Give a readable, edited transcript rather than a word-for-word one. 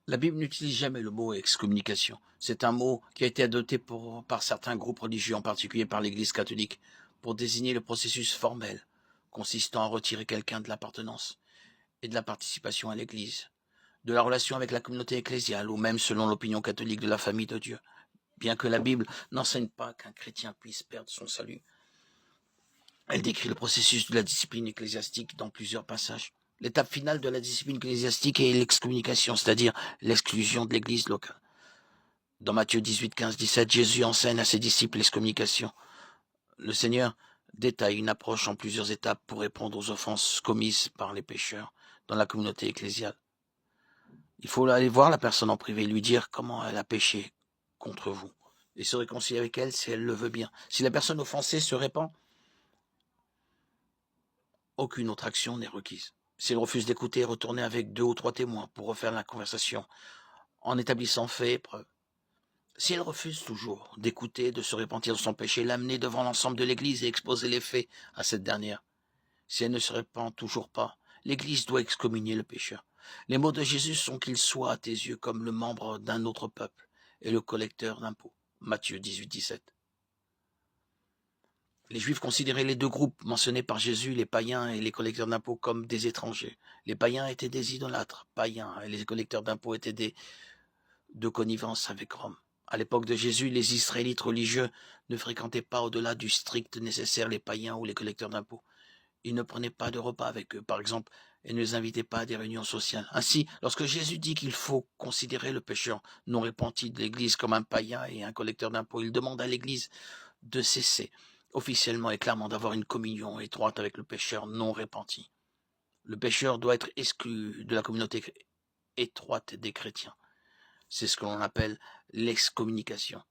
La Bible n'utilise jamais le mot excommunication. C'est un mot qui a été adopté par certains groupes religieux, en particulier par l'Église catholique, pour désigner le processus formel consistant à retirer quelqu'un de l'appartenance et de la participation à l'Église, de la relation avec la communauté ecclésiale ou même, selon l'opinion catholique, de la famille de Dieu. Bien que la Bible n'enseigne pas qu'un chrétien puisse perdre son salut, elle décrit le processus de la discipline ecclésiastique dans plusieurs passages. L'étape finale de la discipline ecclésiastique est l'excommunication, c'est-à-dire l'exclusion de l'Église locale. Dans Matthieu 18, 15, 17, Jésus enseigne à ses disciples l'excommunication. Le Seigneur détaille une approche en plusieurs étapes pour répondre aux offenses commises par les pécheurs dans la communauté ecclésiale. Il faut aller voir la personne en privé, lui dire comment elle a péché contre vous et se réconcilier avec elle si elle le veut bien. Si la personne offensée se répand, aucune autre action n'est requise. S'il refuse d'écouter, retournez avec 2 ou 3 témoins pour refaire la conversation en établissant faits et preuves. Si elle refuse toujours d'écouter, de se repentir de son péché, l'amener devant l'ensemble de l'Église et exposer les faits à cette dernière. Si elle ne se répand toujours pas, l'Église doit excommunier le pécheur. Les mots de Jésus sont qu'il soit à tes yeux comme le membre d'un autre peuple et le collecteur d'impôts. Matthieu 18, 17. Les Juifs considéraient les deux groupes mentionnés par Jésus, les païens et les collecteurs d'impôts, comme des étrangers. Les païens étaient des idolâtres païens et les collecteurs d'impôts étaient de connivence avec Rome. À l'époque de Jésus, les Israélites religieux ne fréquentaient pas au-delà du strict nécessaire les païens ou les collecteurs d'impôts. Ils ne prenaient pas de repas avec eux, par exemple, et ne les invitaient pas à des réunions sociales. Ainsi, lorsque Jésus dit qu'il faut considérer le pécheur non repenti de l'Église comme un païen et un collecteur d'impôts, il demande à l'Église de cesser officiellement et clairement d'avoir une communion étroite avec le pécheur non repenti. Le pécheur doit être exclu de la communauté étroite des chrétiens. C'est ce que l'on appelle l'excommunication.